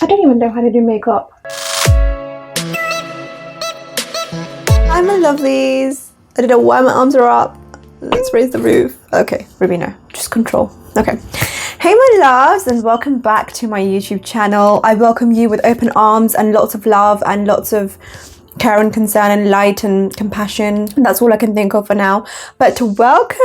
I don't even know how to do makeup. Hi my lovelies. I don't know why my arms are up. Let's raise the roof. Okay, Ruby, no, just control. Okay. Hey my loves, and welcome back to my YouTube channel. I welcome you with open arms and lots of love and lots of care and concern and light and compassion. That's all I can think of for now. But welcome!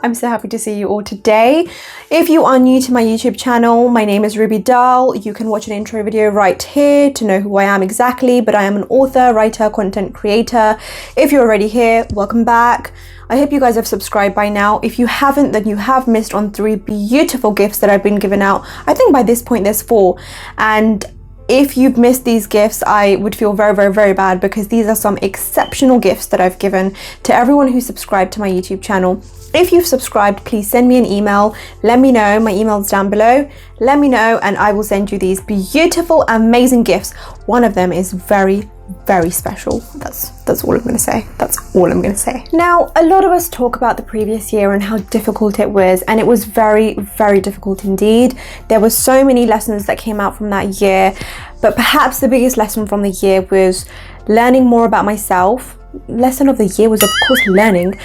I'm so happy to see you all today. If you are new to my YouTube channel, my name is Ruby Dhal. You can watch an intro video right here to know who I am exactly, but I am an author, writer, content creator. If you're already here, welcome back. I hope you guys have subscribed by now. If you haven't, then you have missed on 3 beautiful gifts that I've been giving out. I think by this point there's 4. And if you've missed these gifts, I would feel very, very, very bad, because these are some exceptional gifts that I've given to everyone who subscribed to my YouTube channel. If you've subscribed, please send me an email. Let me know. My email's down below. Let me know and I will send you these beautiful, amazing gifts. One of them is very, very special. That's all I'm going to say. That's all I'm going to say. Now, a lot of us talk about the previous year and how difficult it was, and it was very, very difficult indeed. There were so many lessons that came out from that year, but perhaps the biggest lesson from the year was learning more about myself. Lesson of the year was, of course, learning.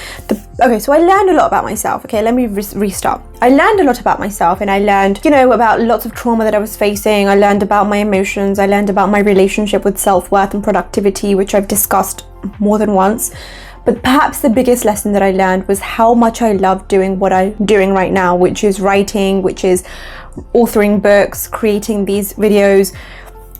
Okay, so I learned a lot about myself. Okay, let me restart. I learned a lot about myself, and I learned, about lots of trauma that I was facing. I learned about my emotions. I learned about my relationship with self-worth and productivity, which I've discussed more than once. But perhaps the biggest lesson that I learned was how much I love doing what I'm doing right now, which is writing, which is authoring books, creating these videos.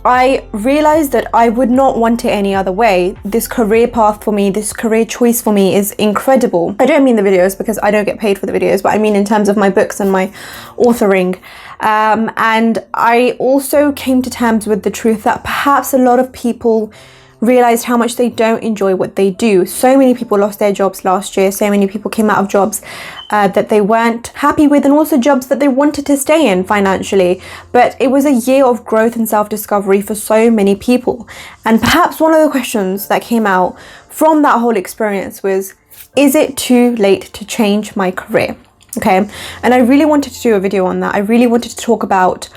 I realized that I would not want it any other way. This career path for me, this career choice for me is incredible. I don't mean the videos, because I don't get paid for the videos, but I mean in terms of my books and my authoring. And I also came to terms with the truth that perhaps a lot of people realized how much they don't enjoy what they do. So many people lost their jobs last year. So many people came out of jobs that they weren't happy with, and also jobs that they wanted to stay in financially. But it was a year of growth and self-discovery for so many people. And perhaps one of the questions that came out from that whole experience was, is it too late to change my career? Okay. And I really wanted to do a video on that. I really wanted to talk about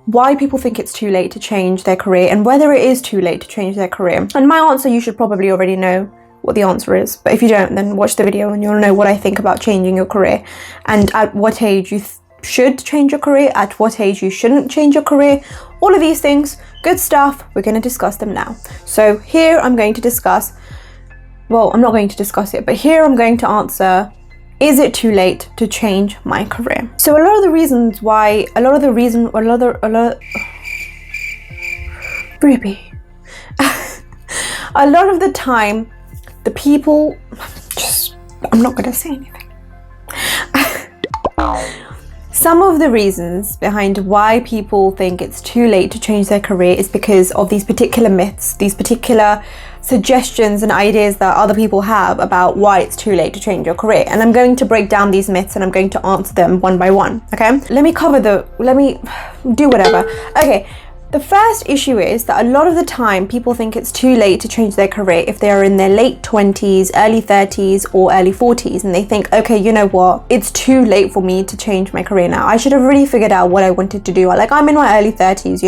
why people think it's too late to change their career, and whether it is too late to change their career. And my answer, you should probably already know what the answer is, but if you don't, then watch the video and you'll know what I think about changing your career, and at what age you should change your career, at what age you shouldn't change your career. All of these things, good stuff. We're going to discuss them now. So here I'm going to discuss, well, I'm not going to discuss it, but here I'm going to answer, is it too late to change my career? So a lot of the reasons why, Ruby. A lot of the time, the people, I'm not gonna say anything. Some of the reasons behind why people think it's too late to change their career is because of these particular myths, these particular suggestions and ideas that other people have about why it's too late to change your career. And I'm going to break down these myths and I'm going to answer them one by one, okay? Let me do whatever. Okay. The first issue is that a lot of the time people think it's too late to change their career if they are in their late 20s, early 30s or early 40s, and they think, okay, you know what, it's too late for me to change my career now. I should have really figured out what I wanted to do. Like, I'm in my early 30s,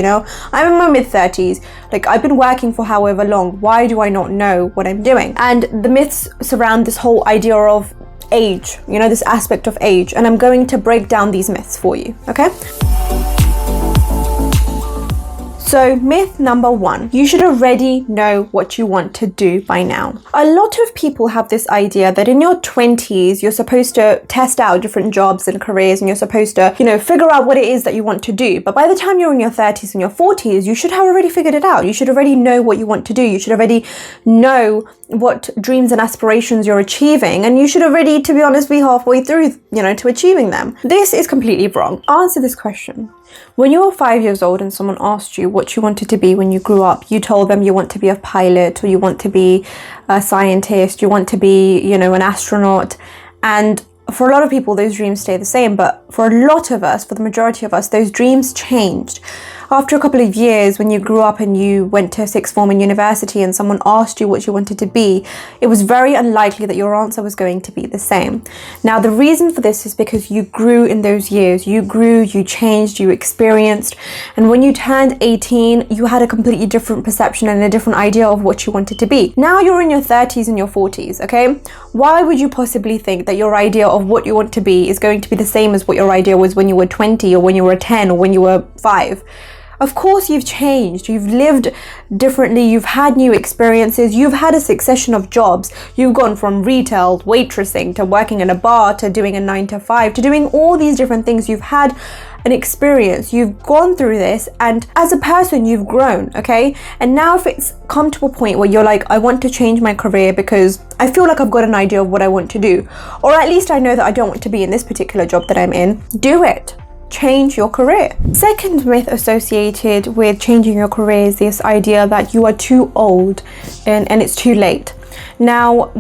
I'm in my mid 30s. Like, I've been working for however long. Why do I not know what I'm doing? And the myths surround this whole idea of age, this aspect of age, and I'm going to break down these myths for you, okay? So myth number 1, you should already know what you want to do by now. A lot of people have this idea that in your 20s, you're supposed to test out different jobs and careers, and you're supposed to, figure out what it is that you want to do. But by the time you're in your 30s and your 40s, you should have already figured it out. You should already know what you want to do. You should already know what dreams and aspirations you're achieving, and you should already, to be honest, be halfway through, to achieving them. This is completely wrong. Answer this question. When you were 5 years old and someone asked you what you wanted to be when you grew up, you told them you want to be a pilot, or you want to be a scientist, you want to be, an astronaut. And for a lot of people, those dreams stay the same. But for a lot of us, for the majority of us, those dreams changed. after a couple of years, when you grew up and you went to sixth form in university and someone asked you what you wanted to be, it was very unlikely that your answer was going to be the same. Now, the reason for this is because you grew in those years. You grew, you changed, you experienced, and when you turned 18, you had a completely different perception and a different idea of what you wanted to be. Now you're in your 30s and your 40s, okay? Why would you possibly think that your idea of what you want to be is going to be the same as what your idea was when you were 20 or when you were 10 or when you were 5? Of course you've changed, you've lived differently, you've had new experiences, you've had a succession of jobs. You've gone from retail, waitressing, to working in a bar, to doing a 9 to 5, to doing all these different things. You've had an experience, you've gone through this, and as a person you've grown, okay? And now if it's come to a point where you're like, I want to change my career because I feel like I've got an idea of what I want to do, or at least I know that I don't want to be in this particular job that I'm in, do it. Change your career. Second myth associated with changing your career is this idea that you are too old and it's too late. Now,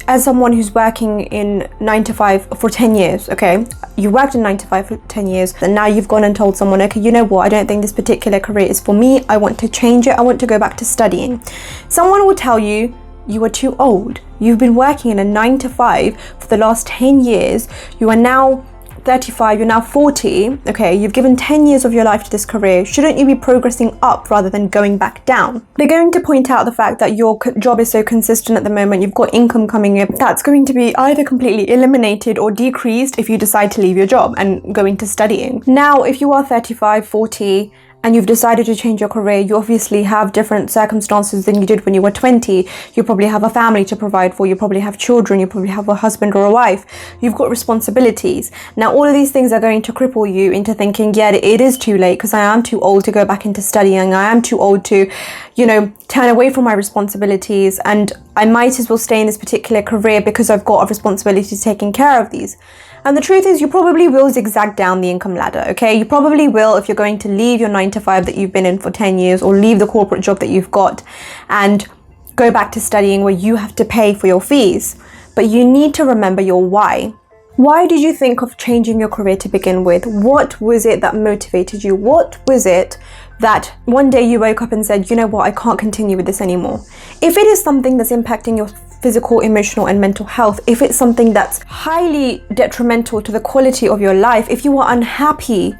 as someone who's working in 9 to 5 for 10 years, okay, you worked in 9 to 5 for 10 years, and now you've gone and told someone, okay, you know what, I don't think this particular career is for me, I want to change it, I want to go back to studying. Someone will tell you, you are too old. You've been working in a 9 to 5 for the last 10 years, you are now 35, you're now 40, okay, you've given 10 years of your life to this career. Shouldn't you be progressing up rather than going back down? They're going to point out the fact that your job is so consistent at the moment, you've got income coming in, that's going to be either completely eliminated or decreased if you decide to leave your job and go into studying. Now, if you are 35, 40, and you've decided to change your career, you obviously have different circumstances than you did when you were 20. You probably have a family to provide for, you probably have children, you probably have a husband or a wife. You've got responsibilities. Now, all of these things are going to cripple you into thinking, yeah, it is too late because I am too old to go back into studying. I am too old to, turn away from my responsibilities, and I might as well stay in this particular career because I've got a responsibility to taking care of these. And the truth is, you probably will zigzag down the income ladder, okay? You probably will if you're going to leave your 9 to 5 that you've been in for 10 years, or leave the corporate job that you've got and go back to studying where you have to pay for your fees. But you need to remember your why. Why did you think of changing your career to begin with? What was it that motivated you? What was it that one day you woke up and said, you know what, I can't continue with this anymore? If it is something that's impacting your physical, emotional, and mental health, if it's something that's highly detrimental to the quality of your life, if you are unhappy,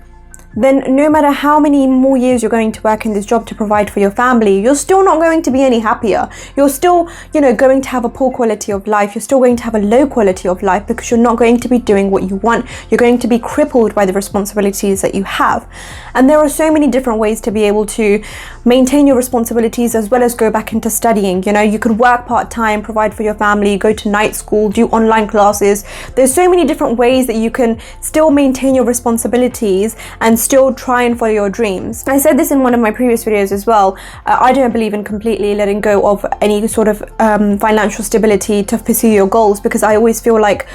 then no matter how many more years you're going to work in this job to provide for your family, you're still not going to be any happier. You're still, going to have a poor quality of life. You're still going to have a low quality of life because you're not going to be doing what you want. You're going to be crippled by the responsibilities that you have. And there are so many different ways to be able to maintain your responsibilities as well as go back into studying. You could work part-time, provide for your family, go to night school, do online classes. There's so many different ways that you can still maintain your responsibilities and still try and follow your dreams. I said this in one of my previous videos as well. I don't believe in completely letting go of any sort of financial stability to pursue your goals, because I always feel like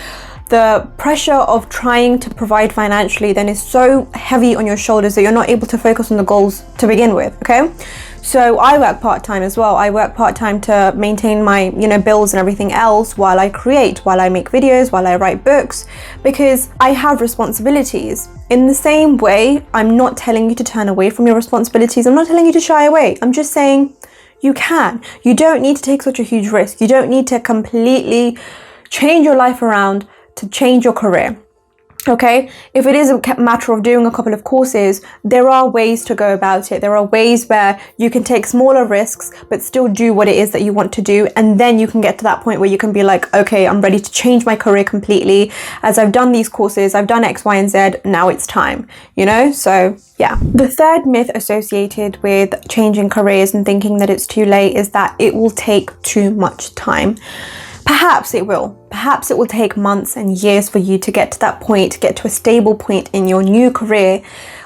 the pressure of trying to provide financially then is so heavy on your shoulders that you're not able to focus on the goals to begin with, okay? So I work part-time as well. I work part-time to maintain my, bills and everything else while I create, while I make videos, while I write books, because I have responsibilities. In the same way, I'm not telling you to turn away from your responsibilities. I'm not telling you to shy away. I'm just saying you can. You don't need to take such a huge risk. You don't need to completely change your life around to change your career. Okay, if it is a matter of doing a couple of courses, there are ways to go about it. There are ways where you can take smaller risks but still do what it is that you want to do, and then you can get to that point where you can be like, okay, I'm ready to change my career completely. As I've done these courses, I've done X, Y, and Z, now it's time, so yeah. The third myth associated with changing careers and thinking that it's too late is that it will take too much time. Perhaps it will. Perhaps it will take months and years for you to get to that point, to get to a stable point in your new career,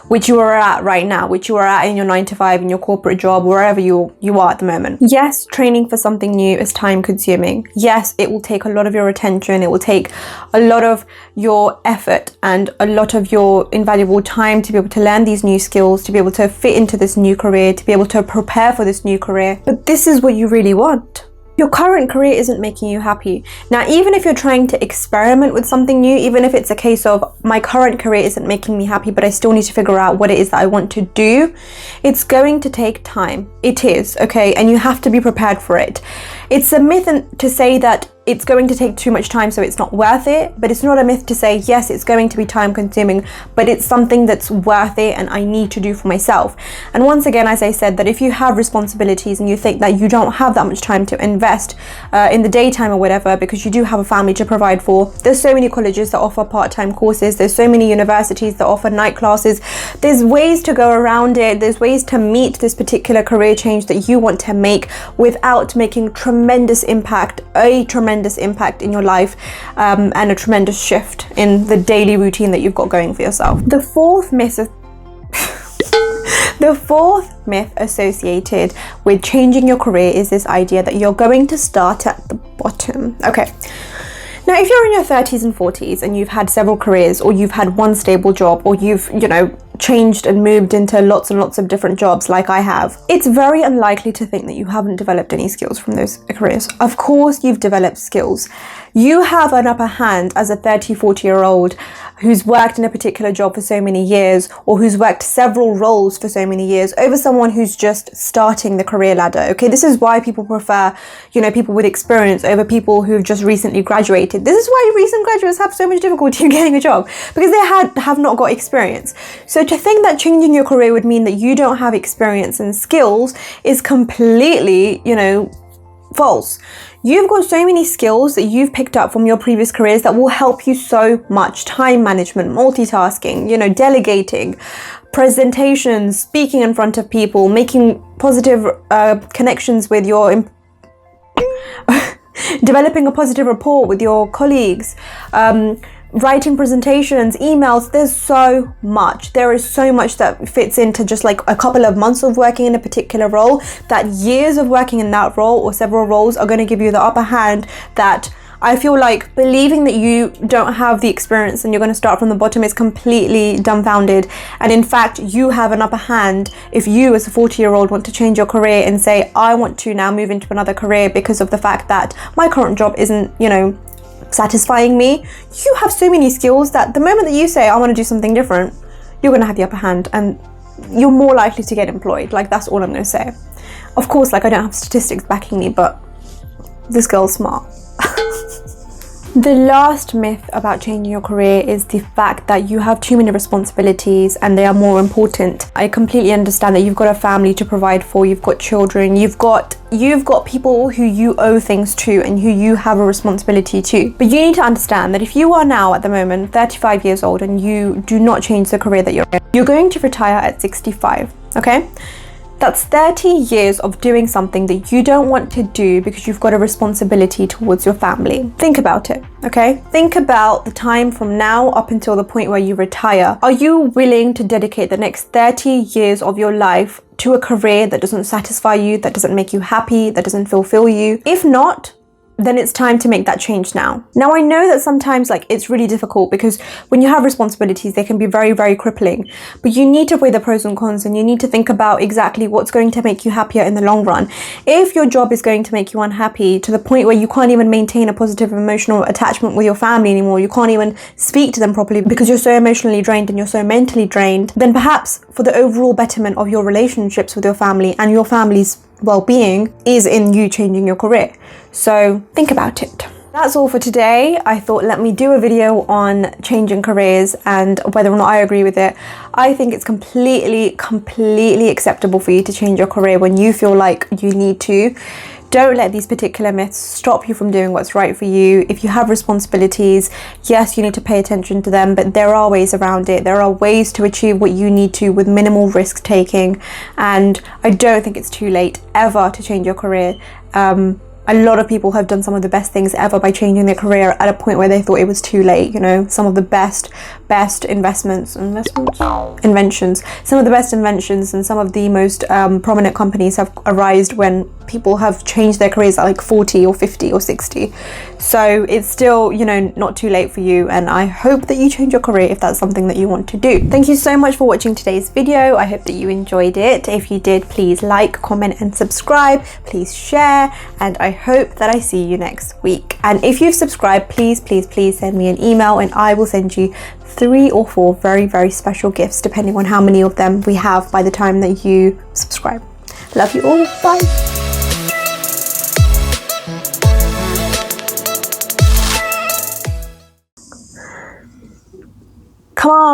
which you are at right now, which you are at in your 9 to 5, in your corporate job, wherever you are at the moment. Yes, training for something new is time consuming. Yes, it will take a lot of your attention. It will take a lot of your effort and a lot of your invaluable time to be able to learn these new skills, to be able to fit into this new career, to be able to prepare for this new career. But this is what you really want. Your current career isn't making you happy. Now, even if you're trying to experiment with something new, even if it's a case of my current career isn't making me happy, but I still need to figure out what it is that I want to do, it's going to take time. It is, okay? And you have to be prepared for it. It's a myth to say that it's going to take too much time, so it's not worth it. But it's not a myth to say, yes, it's going to be time consuming, but it's something that's worth it and I need to do for myself. And once again, as I said, that if you have responsibilities and you think that you don't have that much time to invest in the daytime or whatever, because you do have a family to provide for, there's so many colleges that offer part-time courses. There's so many universities that offer night classes. There's ways to go around it. There's ways to meet this particular career change that you want to make without making a tremendous impact in your life, and a tremendous shift in the daily routine that you've got going for yourself. The fourth myth associated with changing your career is this idea that you're going to start at the bottom. Okay. Now, if you're in your 30s and 40s and you've had several careers, or you've had one stable job, or you've, changed and moved into lots and lots of different jobs like I have, it's very unlikely to think that you haven't developed any skills from those careers. Of course, you've developed skills. You have an upper hand as a 30, 40-year-old who's worked in a particular job for so many years, or who's worked several roles for so many years, over someone who's just starting the career ladder. Okay, this is why people prefer, people with experience over people who've just recently graduated. This is why recent graduates have so much difficulty in getting a job, because they have not got experience. So to think that changing your career would mean that you don't have experience and skills is completely, false. You've got so many skills that you've picked up from your previous careers that will help you so much. Time management, multitasking, delegating, presentations, speaking in front of people, making positive connections with your developing a positive rapport with your colleagues, writing presentations, emails. There's so much. There is so much that fits into just like a couple of months of working in a particular role, that years of working in that role or several roles are going to give you the upper hand. That I feel like believing that you don't have the experience and you're going to start from the bottom is completely dumbfounded. And in fact, you have an upper hand if you as a 40-year-old want to change your career and say, I want to now move into another career because of the fact that my current job isn't, satisfying me. You have so many skills that the moment that you say, I want to do something different, you're going to have the upper hand and you're more likely to get employed. Like, that's all I'm going to say. Of course, I don't have statistics backing me, but this girl's smart. The last myth about changing your career is the fact that you have too many responsibilities and they are more important. I completely understand that you've got a family to provide for, you've got children, you've got people who you owe things to and who you have a responsibility to. But you need to understand that if you are now at the moment 35 years old and you do not change the career that you're going to retire at 65, okay? That's 30 years of doing something that you don't want to do because you've got a responsibility towards your family. Think about it, okay? Think about the time from now up until the point where you retire. Are you willing to dedicate the next 30 years of your life to a career that doesn't satisfy you, that doesn't make you happy, that doesn't fulfill you? If not, then it's time to make that change now. Now, I know that sometimes it's really difficult because when you have responsibilities, they can be very, very crippling, but you need to weigh the pros and cons and you need to think about exactly what's going to make you happier in the long run. If your job is going to make you unhappy to the point where you can't even maintain a positive emotional attachment with your family anymore, you can't even speak to them properly because you're so emotionally drained and you're so mentally drained, then perhaps for the overall betterment of your relationships with your family and your family's well-being is in you changing your career. So think about it. That's all for today. I thought let me do a video on changing careers and whether or not I agree with it. I think it's completely acceptable for you to change your career when you feel like you need to. Don't let these particular myths stop you from doing what's right for you. If you have responsibilities, yes, you need to pay attention to them, but there are ways around it. There are ways to achieve what you need to with minimal risk taking. And I don't think it's too late ever to change your career. A lot of people have done some of the best things ever by changing their career at a point where they thought it was too late. Some of the best inventions, some of the best inventions and some of the most prominent companies have arisen when people have changed their careers at like 40 or 50 or 60. So it's still, you know, not too late for you, and I hope that you change your career if that's something that you want to do. Thank you so much for watching today's video. I hope that you enjoyed it. If you did, please like, comment and subscribe. Please share, and I hope that I see you next week. And if you've subscribed, please send me an email and I will send you 3 or 4 very special gifts, depending on how many of them we have by the time that you subscribe. Love you all. Bye. Come on.